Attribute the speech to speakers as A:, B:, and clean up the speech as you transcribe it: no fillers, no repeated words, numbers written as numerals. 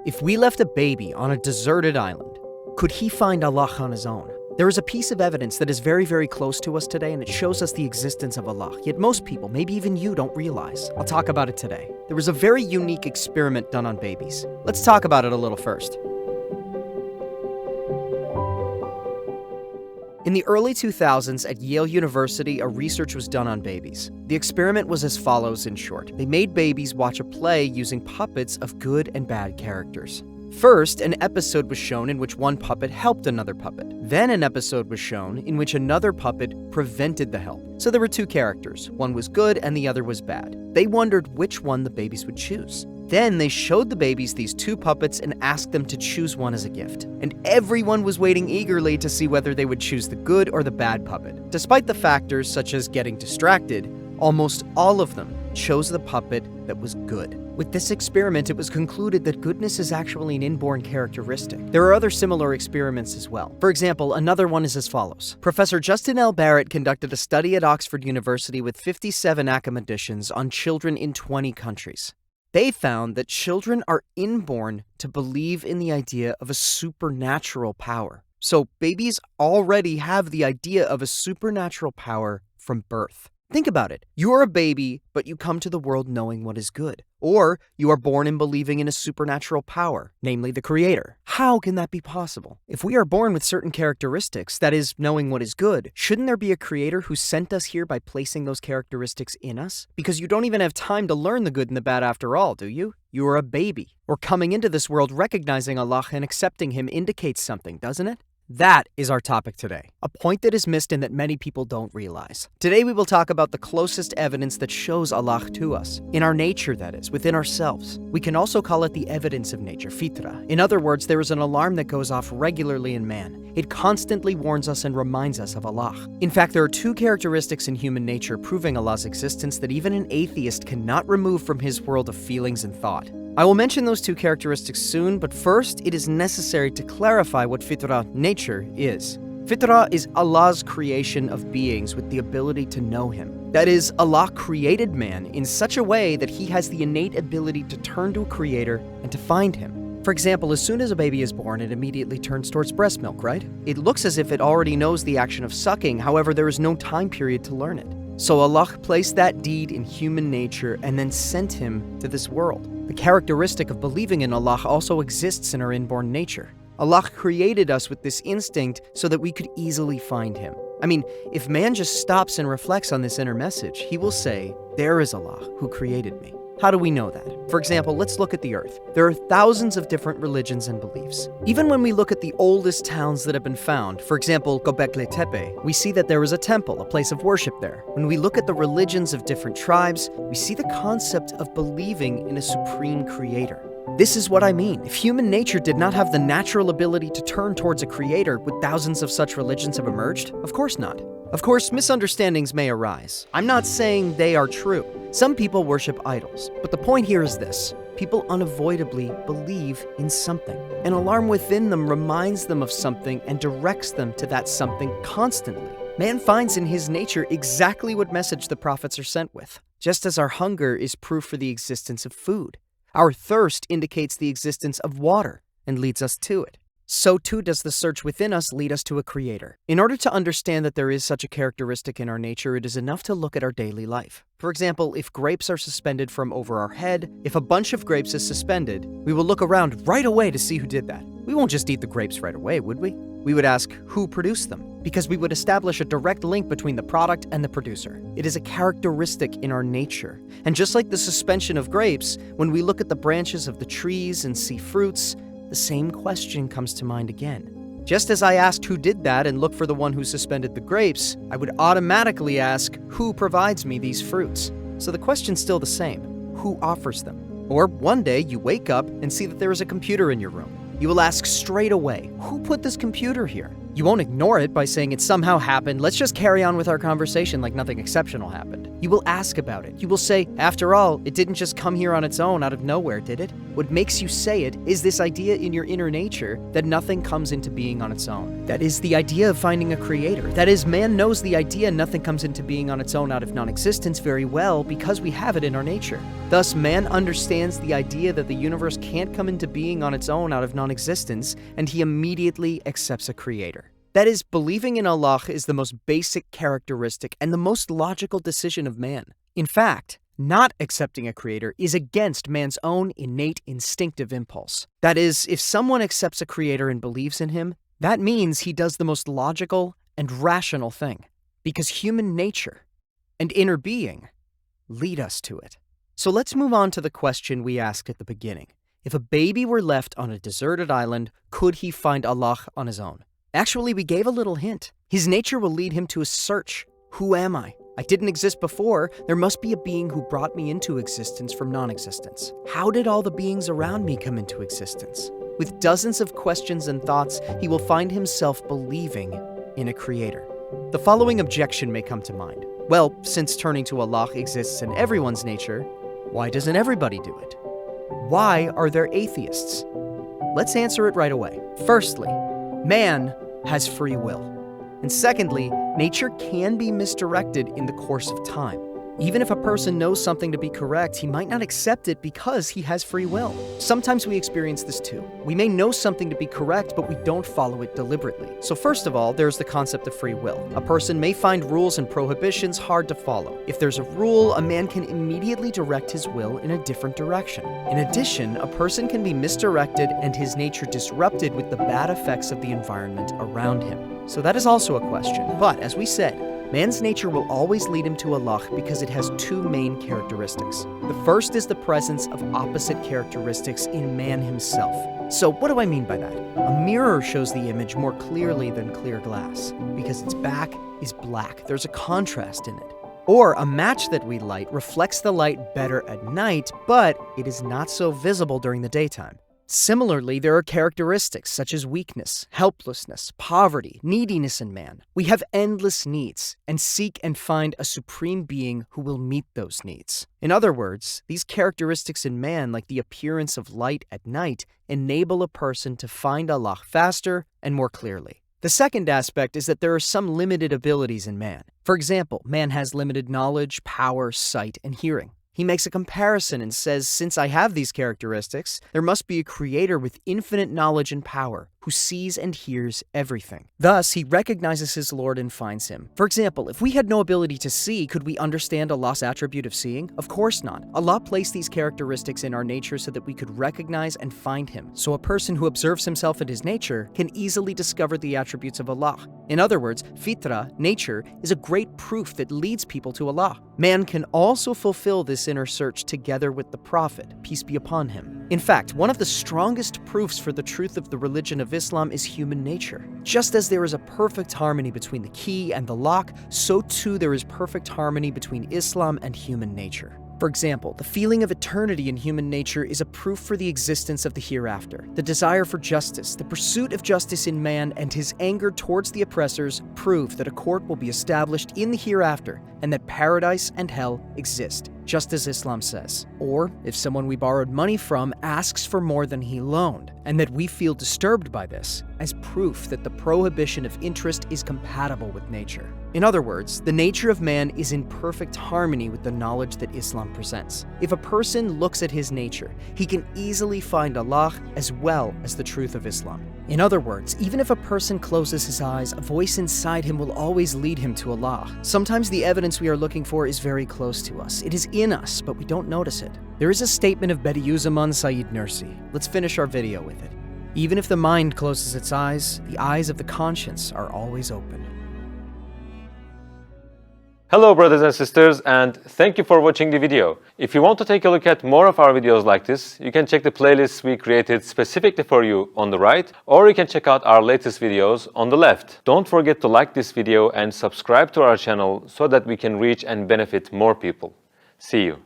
A: If we left a baby on a deserted island, could he find Allah on his own? There is a piece of evidence that is very, very close to us today, and it shows us the existence of Allah, yet most people, maybe even you, don't realize. I'll talk about it today. There was a very unique experiment done on babies. Let's talk about it a little first. In the early 2000s at Yale University, a research was done on babies. The experiment was as follows in short. They made babies watch a play using puppets of good and bad characters. First, an episode was shown in which one puppet helped another puppet. Then an episode was shown in which another puppet prevented the help. So there were two characters. One was good and the other was bad. They wondered which one the babies would choose. Then they showed the babies these two puppets and asked them to choose one as a gift. And everyone was waiting eagerly to see whether they would choose the good or the bad puppet. Despite the factors such as getting distracted, almost all of them chose the puppet that was good. With this experiment, it was concluded that goodness is actually an inborn characteristic. There are other similar experiments as well. For example, another one is as follows. Professor Justin L. Barrett conducted a study at Oxford University with 57 academicians on children in 20 countries. They found that children are inborn to believe in the idea of a supernatural power. So babies already have the idea of a supernatural power from birth. Think about it. You are a baby, but you come to the world knowing what is good. Or you are born and believing in a supernatural power, namely the Creator. How can that be possible? If we are born with certain characteristics, that is, knowing what is good, shouldn't there be a Creator who sent us here by placing those characteristics in us? Because you don't even have time to learn the good and the bad after all, do you? You are a baby. Or coming into this world recognizing Allah and accepting Him indicates something, doesn't it? That is our topic today, a point that is missed and that many people don't realize. Today we will talk about the closest evidence that shows Allah to us, in our nature that is, within ourselves. We can also call it the evidence of nature, fitra. In other words, there is an alarm that goes off regularly in man. It constantly warns us and reminds us of Allah. In fact, there are two characteristics in human nature proving Allah's existence that even an atheist cannot remove from his world of feelings and thought. I will mention those two characteristics soon, but first, it is necessary to clarify what fitra, nature, is. Fitra is Allah's creation of beings with the ability to know Him. That is, Allah created man in such a way that he has the innate ability to turn to a Creator and to find Him. For example, as soon as a baby is born, it immediately turns towards breast milk, right? It looks as if it already knows the action of sucking, however, there is no time period to learn it. So Allah placed that deed in human nature and then sent him to this world. The characteristic of believing in Allah also exists in our inborn nature. Allah created us with this instinct so that we could easily find Him. I mean, if man just stops and reflects on this inner message, he will say, "There is Allah who created me." How do we know that? For example, let's look at the earth. There are thousands of different religions and beliefs. Even when we look at the oldest towns that have been found, for example, Göbekli Tepe, we see that there is a temple, a place of worship there. When we look at the religions of different tribes, we see the concept of believing in a supreme creator. This is what I mean. If human nature did not have the natural ability to turn towards a creator, would thousands of such religions have emerged? Of course not. Of course, misunderstandings may arise. I'm not saying they are true. Some people worship idols, but the point here is this. People unavoidably believe in something. An alarm within them reminds them of something and directs them to that something constantly. Man finds in his nature exactly what message the prophets are sent with. Just as our hunger is proof for the existence of food, our thirst indicates the existence of water and leads us to it. So too does the search within us lead us to a creator. In order to understand that there is such a characteristic in our nature, it is enough to look at our daily life. For example, if grapes are suspended from over our head, if a bunch of grapes is suspended, we will look around right away to see who did that. We won't just eat the grapes right away, would we? We would ask who produced them, because we would establish a direct link between the product and the producer. It is a characteristic in our nature. And just like the suspension of grapes, when we look at the branches of the trees and see fruits, the same question comes to mind again. Just as I asked who did that and looked for the one who suspended the grapes, I would automatically ask who provides me these fruits. So the question's still the same. Who offers them? Or one day you wake up and see that there is a computer in your room. You will ask straight away, who put this computer here? You won't ignore it by saying it somehow happened. Let's just carry on with our conversation like nothing exceptional happened. You will ask about it. You will say, after all, it didn't just come here on its own out of nowhere, did it? What makes you say it is this idea in your inner nature that nothing comes into being on its own. That is the idea of finding a creator. That is, man knows the idea nothing comes into being on its own out of non-existence very well because we have it in our nature. Thus, man understands the idea that the universe can't come into being on its own out of non-existence, and he immediately accepts a creator. That is, believing in Allah is the most basic characteristic and the most logical decision of man. In fact, not accepting a creator is against man's own innate instinctive impulse. That is, if someone accepts a creator and believes in him, that means he does the most logical and rational thing, because human nature and inner being lead us to it. So let's move on to the question we asked at the beginning. If a baby were left on a deserted island, could he find Allah on his own? Actually, we gave a little hint. His nature will lead him to a search. Who am I? I didn't exist before. There must be a being who brought me into existence from non-existence. How did all the beings around me come into existence? With dozens of questions and thoughts, he will find himself believing in a creator. The following objection may come to mind. Well, since turning to Allah exists in everyone's nature, why doesn't everybody do it? Why are there atheists? Let's answer it right away. Firstly, man has free will. And secondly, nature can be misdirected in the course of time. Even if a person knows something to be correct, he might not accept it because he has free will. Sometimes we experience this too. We may know something to be correct, but we don't follow it deliberately. So first of all, there's the concept of free will. A person may find rules and prohibitions hard to follow. If there's a rule, a man can immediately direct his will in a different direction. In addition, a person can be misdirected and his nature disrupted with the bad effects of the environment around him. So that is also a question. But as we said, man's nature will always lead him to Allah because it has two main characteristics. The first is the presence of opposite characteristics in man himself. So what do I mean by that? A mirror shows the image more clearly than clear glass because its back is black. There's a contrast in it. Or a match that we light reflects the light better at night, but it is not so visible during the daytime. Similarly, there are characteristics such as weakness, helplessness, poverty, neediness in man. We have endless needs and seek and find a supreme being who will meet those needs. In other words, these characteristics in man, like the appearance of light at night, enable a person to find Allah faster and more clearly. The second aspect is that there are some limited abilities in man. For example, man has limited knowledge, power, sight, and hearing. He makes a comparison and says, since I have these characteristics, there must be a creator with infinite knowledge and power who sees and hears everything. Thus, he recognizes his Lord and finds him. For example, if we had no ability to see, could we understand Allah's attribute of seeing? Of course not. Allah placed these characteristics in our nature so that we could recognize and find him. So a person who observes himself and his nature can easily discover the attributes of Allah. In other words, fitra, nature, is a great proof that leads people to Allah. Man can also fulfill this inner search together with the Prophet, peace be upon him. In fact, one of the strongest proofs for the truth of the religion of Islam is human nature. Just as there is a perfect harmony between the key and the lock, so too there is perfect harmony between Islam and human nature. For example, the feeling of eternity in human nature is a proof for the existence of the hereafter. The desire for justice, the pursuit of justice in man, and his anger towards the oppressors prove that a court will be established in the hereafter and that paradise and hell exist, just as Islam says. Or, if someone we borrowed money from asks for more than he loaned, and that we feel disturbed by this, as proof that the prohibition of interest is compatible with nature. In other words, the nature of man is in perfect harmony with the knowledge that Islam presents. If a person looks at his nature, he can easily find Allah as well as the truth of Islam. In other words, even if a person closes his eyes, a voice inside him will always lead him to Allah. Sometimes the evidence we are looking for is very close to us. It is in us, but we don't notice it. There is a statement of Bediüzzaman Said Nursi. Let's finish our video with it. Even if the mind closes its eyes, the eyes of the conscience are always open.
B: Hello brothers and sisters, and thank you for watching the video. If you want to take a look at more of our videos like this, you can check the playlists we created specifically for you on the right, or you can check out our latest videos on the left. Don't forget to like this video and subscribe to our channel so that we can reach and benefit more people. See you.